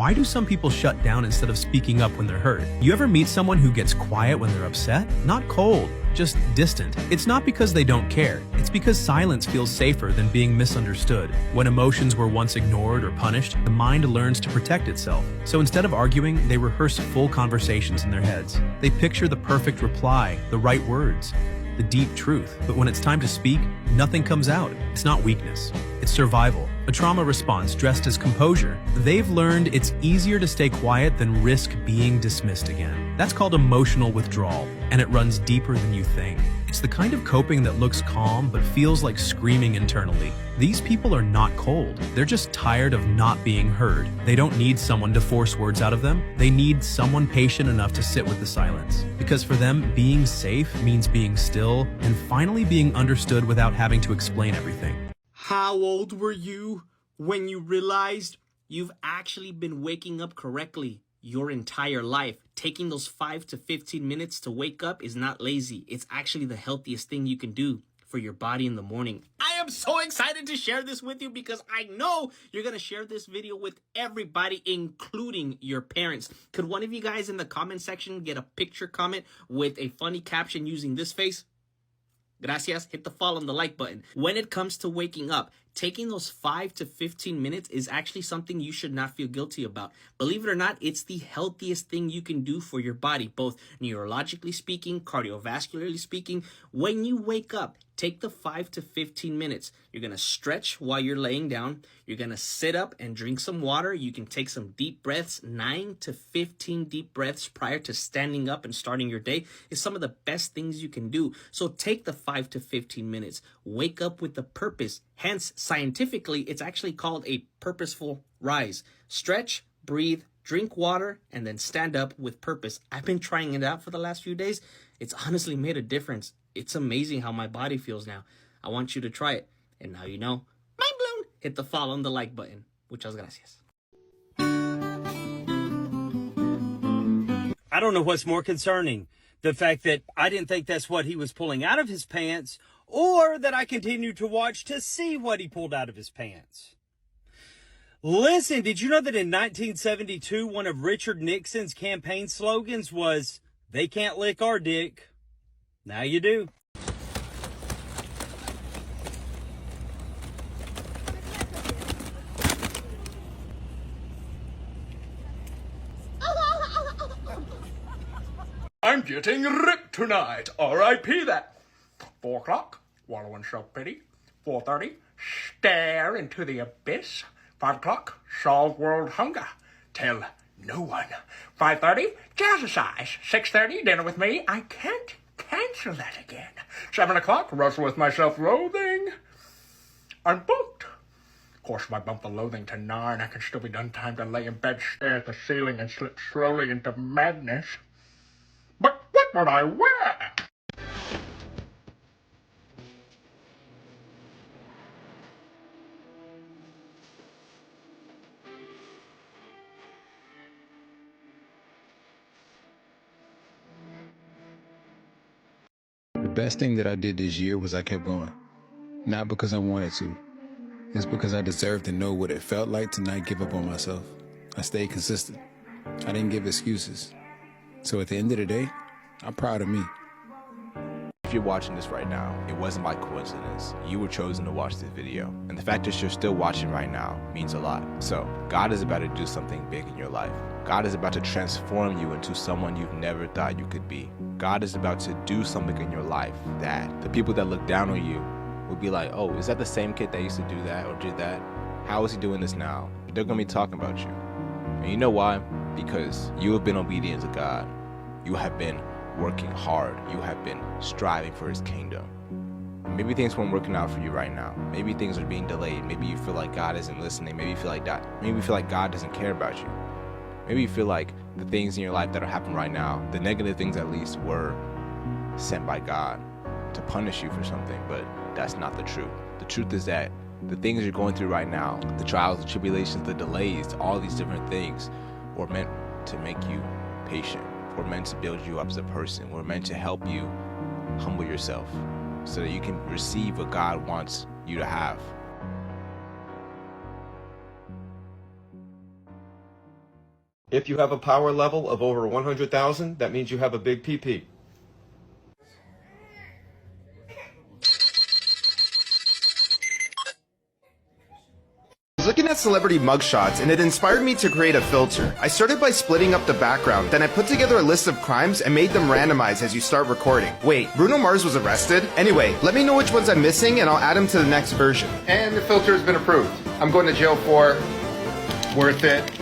Why do some people shut down instead of speaking up when they're hurt? You ever meet someone who gets quiet when they're upset? Not cold, just distant. It's not because they don't care. It's because silence feels safer than being misunderstood. When emotions were once ignored or punished, the mind learns to protect itself. So instead of arguing, they rehearse full conversations in their heads. They picture the perfect reply, the right words, the deep truth. But when it's time to speak, nothing comes out. It's not weakness. It's survival. A trauma response dressed as composure. They've learned it's easier to stay quiet than risk being dismissed again. That's called emotional withdrawal, and it runs deeper than you think. It's the kind of coping that looks calm but feels like screaming internally. These people are not cold. They're just tired of not being heard. They don't need someone to force words out of them. They need someone patient enough to sit with the silence. Because for them, being safe means being still and finally being understood without having to explain everything. How old were you when you realized you've actually been waking up correctly your entire life? Taking those 5 to 15 minutes to wake up is not lazy. It's actually the healthiest thing you can do for your body in the morning. I am so excited to share this with you because I know you're going to share this video with everybody, including your parents. Could one of you guys in the comment section get a picture comment with a funny caption using this face? Gracias. Hit the follow and the like button. When it comes to waking up, taking those 5 to 15 minutes is actually something you should not feel guilty about. Believe it or not, it's the healthiest thing you can do for your body, both neurologically speaking, cardiovascularly speaking. When you wake up, take the 5 to 15 minutes. You're going to stretch while you're laying down. You're going to sit up and drink some water. You can take some deep breaths. 9 to 15 deep breaths prior to standing up and starting your day is some of the best things you can do. So take the 5 to 15 minutes. Wake up with a purpose. Hence, scientifically, it's actually called a purposeful rise. Stretch, breathe, drink water, and then stand up with purpose. I've been trying it out for the last few days. It's honestly made a difference. It's amazing how my body feels now. I want you to try it. And now you know. Mind blown. Hit the follow and the like button. Muchas gracias. I don't know what's more concerning. The fact that I didn't think that's what he was pulling out of his pants, or that I continued to watch to see what he pulled out of his pants. Listen, did you know that in 1972, one of Richard Nixon's campaign slogans was, "They can't lick our dick"? Now you do. I'm getting ripped tonight. R.I.P. that. 4 o'clock, wallow in self-pity. 4:30, stare into the abyss. 5 o'clock, solve world hunger. Tell no one. 5:30, jazzercise. 6:30, dinner with me. I can't cancel that again. 7 o'clock, wrestle with my self-loathing. I'm booked. Of course, if I bump the loathing to 9, I can still be done time to lay in bed, stare at the ceiling, and slip slowly into madness. But what would I wear? The best thing that I did this year was I kept going. Not because I wanted to. It's because I deserved to know what it felt like to not give up on myself. I stayed consistent. I didn't give excuses. So at the end of the day, I'm proud of me. If you're watching this right now, it wasn't by coincidence. You were chosen to watch this video. And the fact that you're still watching right now means a lot. So, God is about to do something big in your life. God is about to transform you into someone you've never thought you could be. God is about to do something in your life that the people that look down on you will be like, oh, is that the same kid that used to do that or did that? How is he doing this now? They're going to be talking about you. And you know why? Because you have been obedient to God. You have been working hard. You have been striving for his kingdom. Maybe things weren't working out for you right now. Maybe things are being delayed. Maybe you feel like God isn't listening. Maybe you feel like God doesn't care about you. Maybe you feel like the things in your life that are happening right now, the negative things at least, were sent by God to punish you for something, but that's not the truth. The truth is that the things you're going through right now, the trials, the tribulations, the delays, all these different things were meant to make you patient. Were meant to build you up as a person. Were meant to help you humble yourself so that you can receive what God wants you to have. If you have a power level of over 100,000, that means you have a big PP. I was looking at celebrity mugshots and it inspired me to create a filter. I started by splitting up the background, then I put together a list of crimes and made them randomized as you start recording. Wait, Bruno Mars was arrested? Anyway, let me know which ones I'm missing and I'll add them to the next version. And the filter has been approved. I'm going to jail for worth it.